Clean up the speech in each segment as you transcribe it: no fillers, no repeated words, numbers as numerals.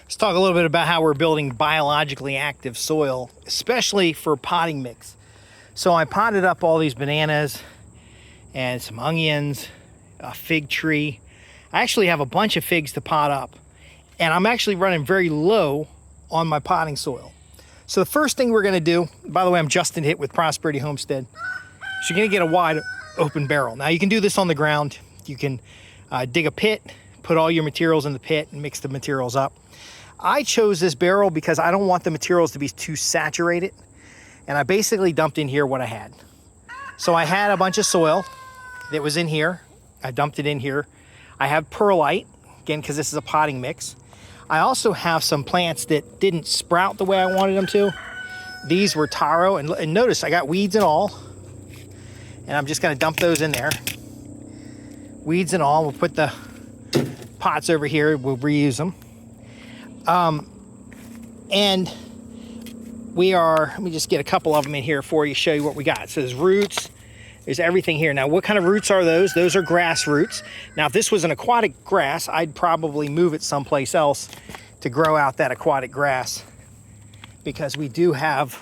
Let's talk a little bit about how we're building biologically active soil, especially for potting mix. So I potted up all these bananas and some onions, a fig tree. I actually have a bunch of figs to pot up, and I'm actually running very low on my potting soil. So the first thing we're gonna do, by the way, I'm Justin Hitt with Prosperity Homestead. So you're gonna get a wide open barrel. Now you can do this on the ground. You can dig a pit, put all your materials in the pit and mix the materials up. I chose this barrel because I don't want the materials to be too saturated. And I basically dumped in here what I had. So I had a bunch of soil that was in here. I dumped it in here. I have perlite, again, because this is a potting mix. I also have some plants that didn't sprout the way I wanted them to. These were taro, and notice I got weeds and all. And I'm just gonna dump those in there. Weeds and all, we'll put the pots over here, we'll reuse them. And let me just get a couple of them in here for you, show you what we got. So there's roots, there's everything here. Now, what kind of roots are those? Those are grass roots. Now, if this was an aquatic grass, I'd probably move it someplace else to grow out that aquatic grass, because we do have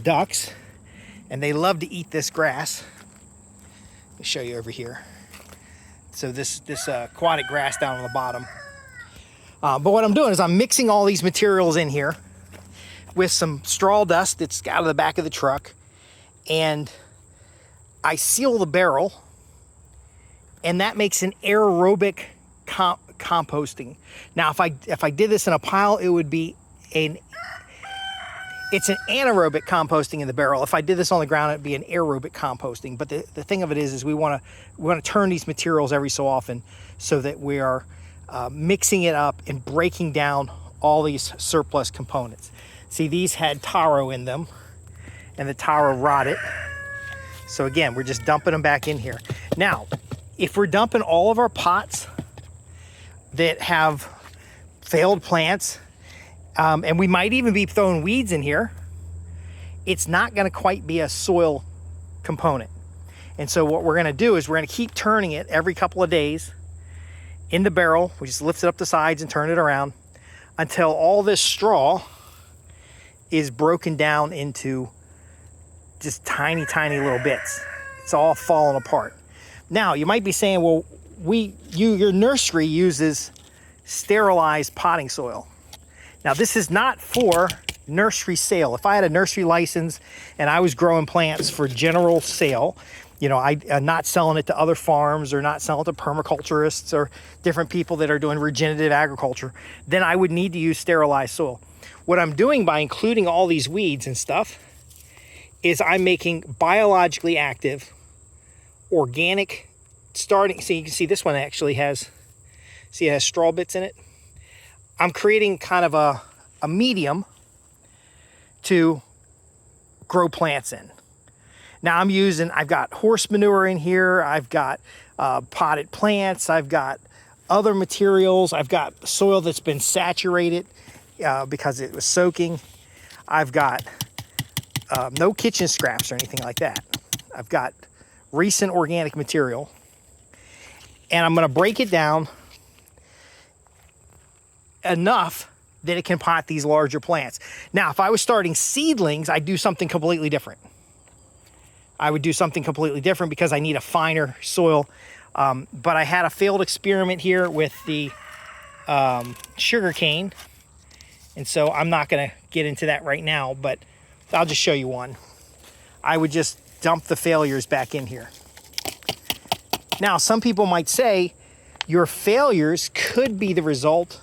ducks, and they love to eat this grass. Let me show you over here. So this aquatic grass down on the bottom. But what I'm doing is I'm mixing all these materials in here with some straw dust that's out of the back of the truck, and I seal the barrel, and that makes an aerobic composting. Now, if I did this in a pile, it would be it's an anaerobic composting in the barrel. If I did this on the ground, it'd be an aerobic composting. But the thing of it is we want to turn these materials every so often so that we are mixing it up and breaking down all these surplus components. See, these had taro in them, and the taro rotted. So again, we're just dumping them back in here. Now, if we're dumping all of our pots that have failed plants, and we might even be throwing weeds in here, it's not gonna quite be a soil component. And so what we're gonna do is we're gonna keep turning it every couple of days in the barrel. We just lift it up the sides and turn it around until all this straw is broken down into just tiny, tiny little bits. It's all falling apart. Now, you might be saying, well, your nursery uses sterilized potting soil. Now, this is not for nursery sale. If I had a nursery license and I was growing plants for general sale, you know, I'm not selling it to other farms or not selling it to permaculturists or different people that are doing regenerative agriculture, then I would need to use sterilized soil. What I'm doing by including all these weeds and stuff is I'm making biologically active, organic starting. So you can see this one actually has, see, it has straw bits in it. I'm creating kind of a medium to grow plants in. Now I've got horse manure in here, I've got potted plants, I've got other materials, I've got soil that's been saturated because it was soaking. I've got no kitchen scraps or anything like that. I've got recent organic material, and I'm gonna break it down enough that it can pot these larger plants. Now, if I was starting seedlings, I'd do something completely different. I would do something completely different because I need a finer soil. But I had a failed experiment here with the sugar cane. And so I'm not gonna get into that right now, but I'll just show you one. I would just dump the failures back in here. Now, some people might say your failures could be the result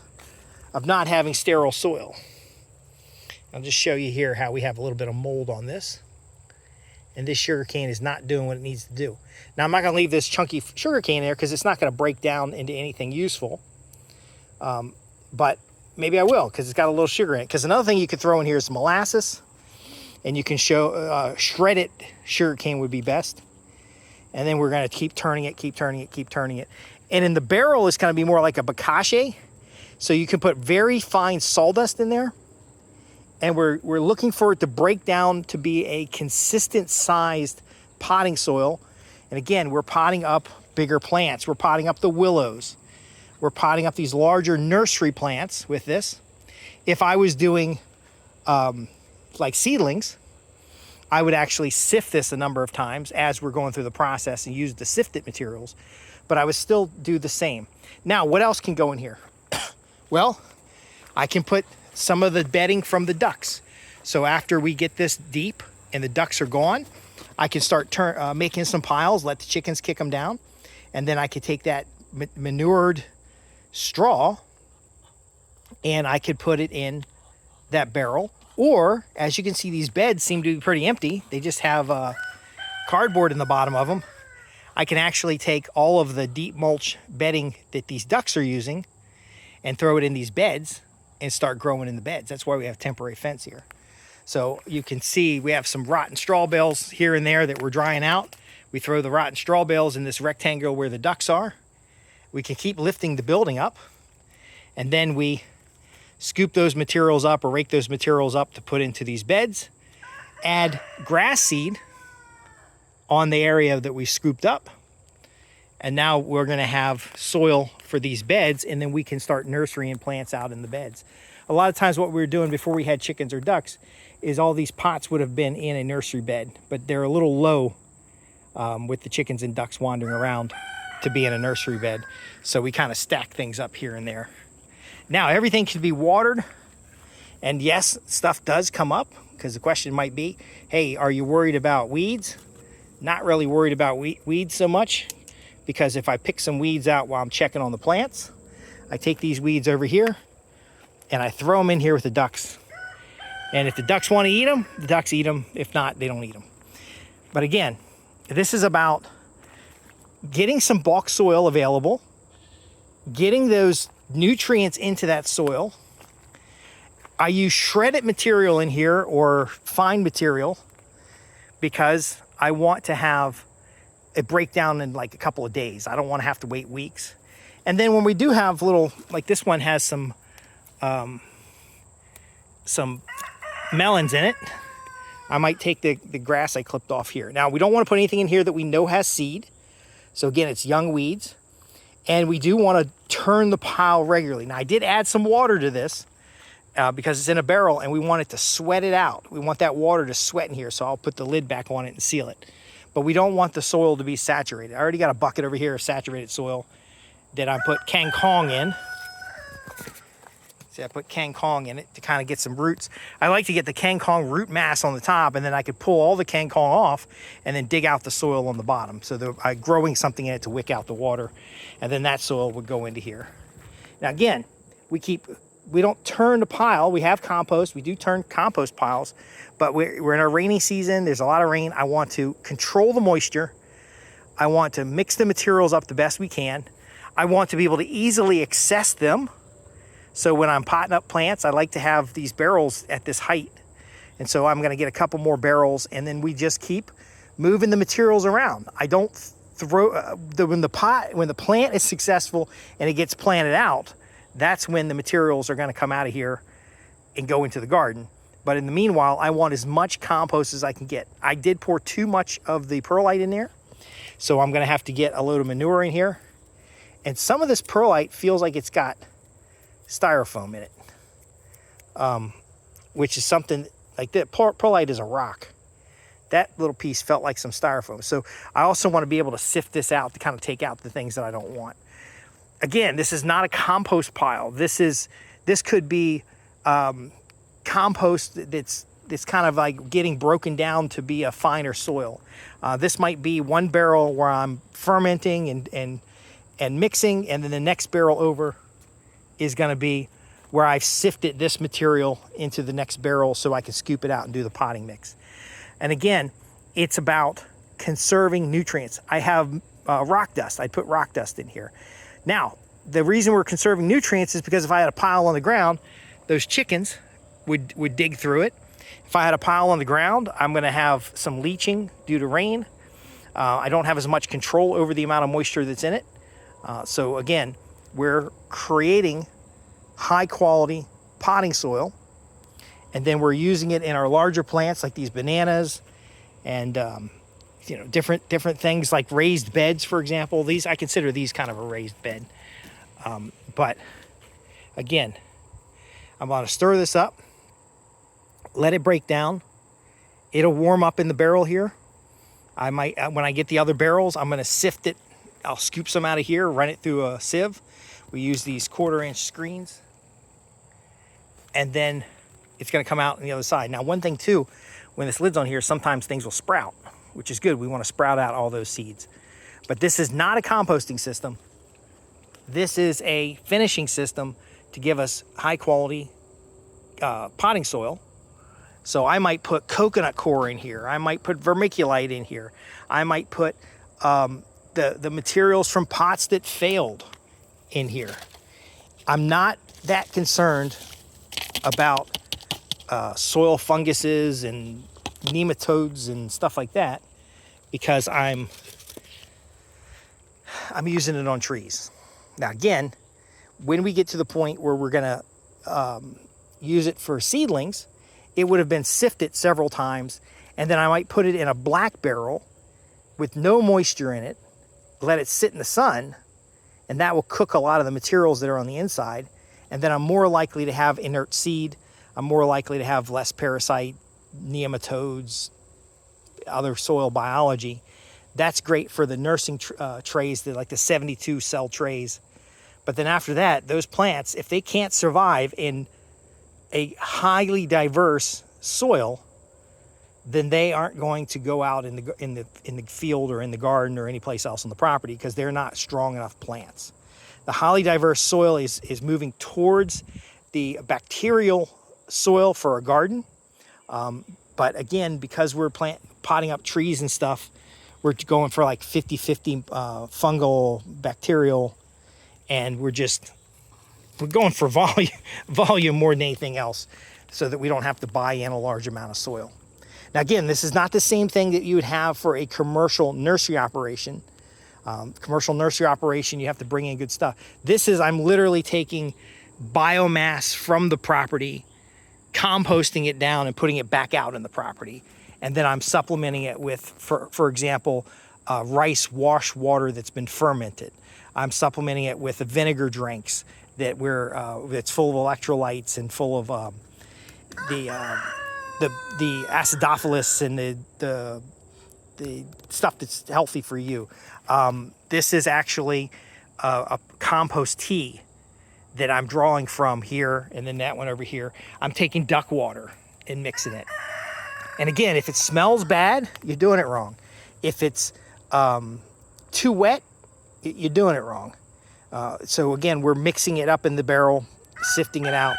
of not having sterile soil. I'll just show you here how we have a little bit of mold on this. And this sugar cane is not doing what it needs to do. Now, I'm not gonna leave this chunky sugar cane there because it's not gonna break down into anything useful. But maybe I will, because it's got a little sugar in it. Because another thing you could throw in here is molasses, and you can shredded sugar cane would be best. And then we're gonna keep turning it, keep turning it, keep turning it. And in the barrel, it's gonna be more like a bokashi. So you can put very fine sawdust in there, and we're looking for it to break down to be a consistent sized potting soil. And again, we're potting up bigger plants. We're potting up the willows. we're potting up these larger nursery plants with this. If I was doing like seedlings, I would actually sift this a number of times as we're going through the process and use the sifted materials, but I would still do the same. Now, what else can go in here? Well, I can put some of the bedding from the ducks. So after we get this deep and the ducks are gone, I can start making some piles, let the chickens kick them down, and then I could take that manured straw and I could put it in that barrel. Or, as you can see, these beds seem to be pretty empty. They just have cardboard in the bottom of them. I can actually take all of the deep mulch bedding that these ducks are using and throw it in these beds and start growing in the beds. That's why we have temporary fence here. So you can see we have some rotten straw bales here and there that we're drying out. We throw the rotten straw bales in this rectangle where the ducks are. We can keep lifting the building up, and then we scoop those materials up or rake those materials up to put into these beds, add grass seed on the area that we scooped up, and now we're going to have soil for these beds, and then we can start nurserying plants out in the beds. A lot of times what we were doing before we had chickens or ducks is all these pots would have been in a nursery bed, but they're a little low with the chickens and ducks wandering around to be in a nursery bed. So we kind of stack things up here and there. Now, everything can be watered, and yes, stuff does come up, because the question might be, hey, are you worried about weeds? Not really worried about weeds so much, because if I pick some weeds out while I'm checking on the plants, I take these weeds over here, and I throw them in here with the ducks. And if the ducks want to eat them, the ducks eat them. If not, they don't eat them. But again, this is about getting some bulk soil available, getting those nutrients into that soil. I use shredded material in here or fine material because I want to have it break down in like a couple of days. I don't want to have to wait weeks. And then when we do have little, like this one has some melons in it, I might take the grass I clipped off here. Now, we don't want to put anything in here that we know has seed. So again, it's young weeds. And we do want to turn the pile regularly. Now, I did add some water to this because it's in a barrel and we want it to sweat it out. We want that water to sweat in here, so I'll put the lid back on it and seal it. But we don't want the soil to be saturated. I already got a bucket over here of saturated soil that I put Kang Kong in. See, I put Kang Kong in it to kind of get some roots. I like to get the Kang Kong root mass on the top, and then I could pull all the Kang Kong off and then dig out the soil on the bottom. So I'm growing something in it to wick out the water, and then that soil would go into here. Now again, we don't turn the pile. We have compost. We do turn compost piles, but we're in a rainy season. There's a lot of rain. I want to control the moisture. I want to mix the materials up the best we can. I want to be able to easily access them. So when I'm potting up plants, I like to have these barrels at this height. And so I'm going to get a couple more barrels, and then we just keep moving the materials around. I don't throw, when the plant is successful and it gets planted out, that's when the materials are going to come out of here and go into the garden. But in the meanwhile, I want as much compost as I can get. I did pour too much of the perlite in there, so I'm going to have to get a load of manure in here. And some of this perlite feels like it's got styrofoam in it, which is something like that. Perlite is a rock. That little piece felt like some styrofoam. So I also want to be able to sift this out to kind of take out the things that I don't want. Again, this is not a compost pile. This could be compost that's kind of like getting broken down to be a finer soil. This might be one barrel where I'm fermenting and mixing, and then the next barrel over is going to be where I've sifted this material into the next barrel so I can scoop it out and do the potting mix. And again, it's about conserving nutrients. I have rock dust. I put rock dust in here. Now, the reason we're conserving nutrients is because if I had a pile on the ground, those chickens would dig through it. If I had a pile on the ground, I'm going to have some leaching due to rain. I don't have as much control over the amount of moisture that's in it. So again, we're creating high quality potting soil, and then we're using it in our larger plants like these bananas and different things like raised beds, for example. These, I consider these kind of a raised bed. But again, I'm going to stir this up, let it break down. It'll warm up in the barrel here. I might, when I get the other barrels, I'm going to sift it. I'll scoop some out of here, run it through a sieve. We use these 1/4-inch screens. And then it's going to come out on the other side. Now, one thing too, when this lid's on here, sometimes things will sprout, which is good. We want to sprout out all those seeds. But this is not a composting system. This is a finishing system to give us high quality potting soil. So I might put coconut coir in here. I might put vermiculite in here. I might put the materials from pots that failed in here. I'm not that concerned about soil funguses and nematodes and stuff like that, because I'm using it on trees. Now again, when we get to the point where we're gonna use it for seedlings, it would have been sifted several times, and then I might put it in a black barrel with no moisture in it, let it sit in the sun, and that will cook a lot of the materials that are on the inside. And then I'm more likely to have inert seed. I'm more likely to have less parasite, nematodes, other soil biology. That's great for the nursing trays, like the 72 cell trays. But then after that, those plants, if they can't survive in a highly diverse soil, then they aren't going to go out in the field or in the garden or any place else on the property, because they're not strong enough plants. The highly diverse soil is moving towards the bacterial soil for a garden. But again, because we're potting up trees and stuff, we're going for like 50-50 fungal, bacterial, and we're going for volume more than anything else, so that we don't have to buy in a large amount of soil. Now again, this is not the same thing that you would have for a commercial nursery operation. Commercial nursery operation, you have to bring in good stuff. This is, I'm literally taking biomass from the property, composting it down and putting it back out in the property. And then I'm supplementing it with, for example, rice wash water that's been fermented. I'm supplementing it with the vinegar drinks that that's full of electrolytes and full of the acidophilus and the stuff that's healthy for you. This is actually a compost tea that I'm drawing from here, and then that one over here. I'm taking duck water and mixing it. And again, if it smells bad, you're doing it wrong. If it's too wet, you're doing it wrong. So again, we're mixing it up in the barrel, sifting it out,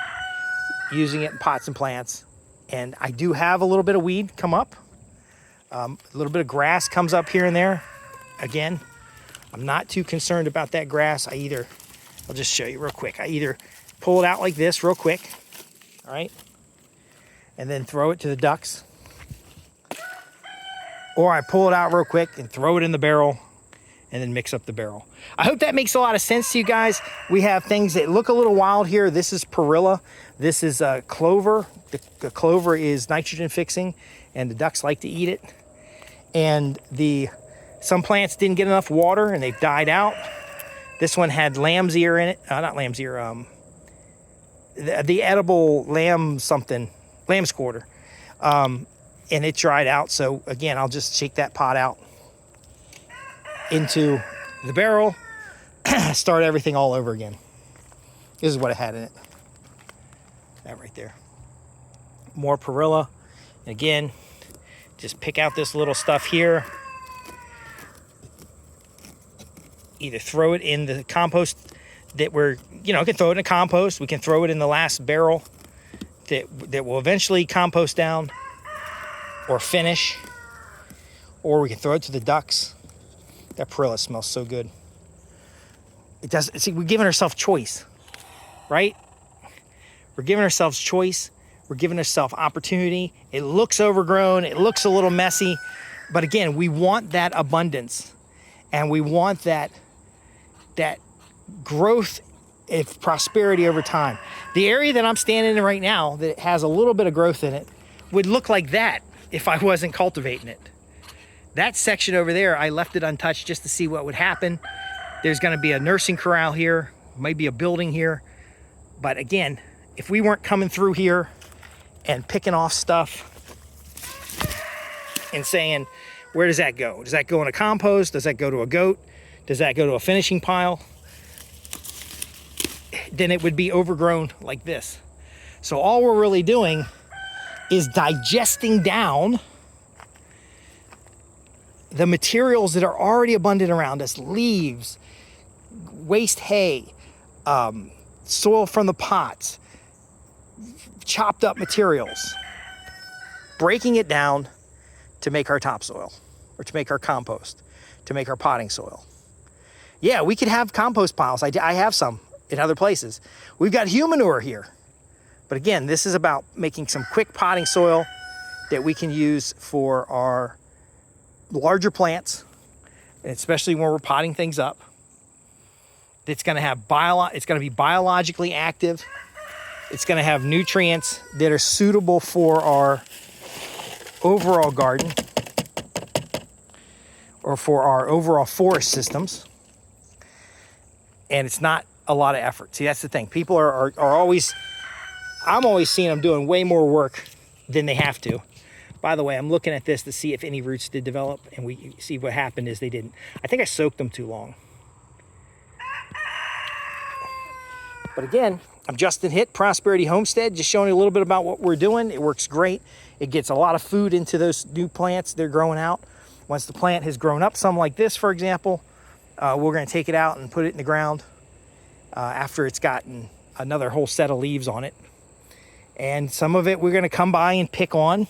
using it in pots and plants. And I do have a little bit of weed come up. A little bit of grass comes up here and there. Again, I'm not too concerned about that grass. I'll just show you real quick. I either pull it out like this real quick, all right, and then throw it to the ducks. Or I pull it out real quick and throw it in the barrel and then mix up the barrel. I hope that makes a lot of sense to you guys. We have things that look a little wild here. This is perilla. This is clover. The clover is nitrogen fixing, and the ducks like to eat it. And some plants didn't get enough water and they've died out. This one had lamb's ear in it. Not lamb's ear, the edible lamb's quarter. And it dried out. So again, I'll just shake that pot out into the barrel, start everything all over again. This is what it had in it. That right there. More perilla. And again, just pick out this little stuff here. Either throw it in the compost that can throw it in a compost. We can throw it in the last barrel that will eventually compost down or finish. Or we can throw it to the ducks. That perilla smells so good. It does. See, we're giving ourselves choice, right? We're giving ourselves choice. We're giving ourselves opportunity. It looks overgrown. It looks a little messy. But again, we want that abundance. And we want that growth of prosperity over time. The area that I'm standing in right now that has a little bit of growth in it would look like that if I wasn't cultivating it. That section over there, I left it untouched just to see what would happen. There's going to be a nursing corral here Might be a building here. But again, if we weren't coming through here and picking off stuff and saying, where does that go? Does that go in a compost? Does that go to a goat? Does that go to a finishing pile? Then it would be overgrown like this. So all we're really doing is digesting down the materials that are already abundant around us. Leaves, waste hay, soil from the pots, chopped up materials. Breaking it down to make our topsoil, or to make our compost, to make our potting soil. Yeah, we could have compost piles. I have some in other places. We've got human manure here. But again, this is about making some quick potting soil that we can use for our larger plants, especially when we're potting things up. It's going to have it's going to be biologically active. It's going to have nutrients that are suitable for our overall garden or for our overall forest systems. And it's not a lot of effort. See, that's the thing. People are always, I'm always seeing them doing way more work than they have to. By the way, I'm looking at this to see if any roots did develop, and we see what happened is they didn't. I think I soaked them too long. But again, I'm Justin Hitt, Prosperity Homestead, just showing you a little bit about what we're doing. It works great. It gets a lot of food into those new plants they're growing out. Once the plant has grown up, some like this, for example, we're going to take it out and put it in the ground after it's gotten another whole set of leaves on it. And some of it we're going to come by and pick on,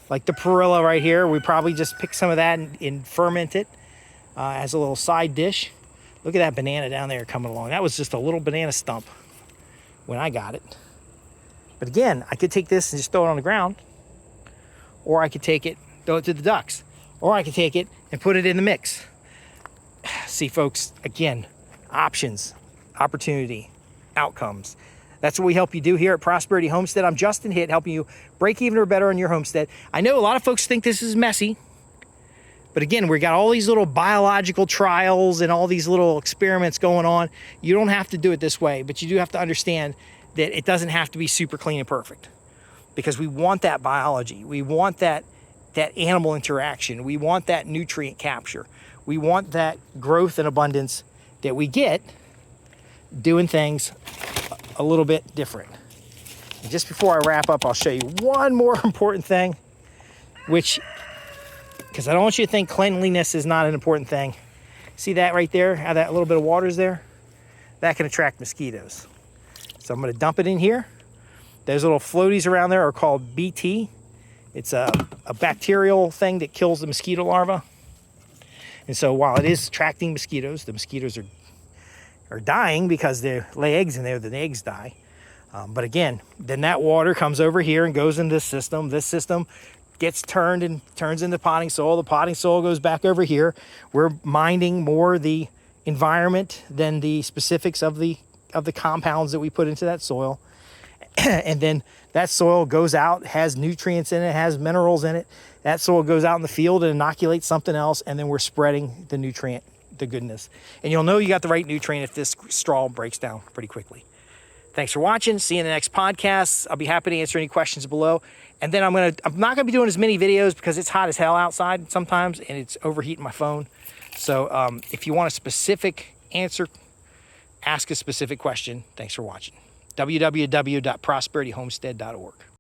like the perilla right here. We probably just pick some of that and ferment it as a little side dish. Look at that banana down there coming along. That was just a little banana stump when I got it. But again, I could take this and just throw it on the ground, or I could take it, throw it to the ducks, or I could take it and put it in the mix. See, folks, again, options, opportunity, outcomes. That's what we help you do here at Prosperity Homestead. I'm Justin Hitt, helping you break even or better on your homestead. I know a lot of folks think this is messy, but again, we got all these little biological trials and all these little experiments going on. You don't have to do it this way, but you do have to understand that it doesn't have to be super clean and perfect, because we want that biology. We want that animal interaction. We want that nutrient capture. We want that growth and abundance that we get doing things a little bit different. And just before I wrap up, I'll show you one more important thing, because I don't want you to think cleanliness is not an important thing. See that right there, how that little bit of water is there? That can attract mosquitoes. So I'm going to dump it in here. Those little floaties around there are called BT. It's a bacterial thing that kills the mosquito larvae. And so while it is attracting mosquitoes, the mosquitoes are dying because they lay eggs in there, then the eggs die. But again, then that water comes over here and goes into this system. This system gets turned and turns into potting soil. The potting soil goes back over here. We're minding more the environment than the specifics of the compounds that we put into that soil. And then that soil goes out, has nutrients in it, has minerals in it. That soil goes out in the field and inoculates something else, and then we're spreading the nutrient, the goodness. And you'll know you got the right nutrient if this straw breaks down pretty quickly. Thanks for watching. See you in the next podcast. I'll be happy to answer any questions below. And then I'm not gonna be doing as many videos because it's hot as hell outside sometimes, and it's overheating my phone. So if you want a specific answer, ask a specific question. Thanks for watching. www.prosperityhomestead.org.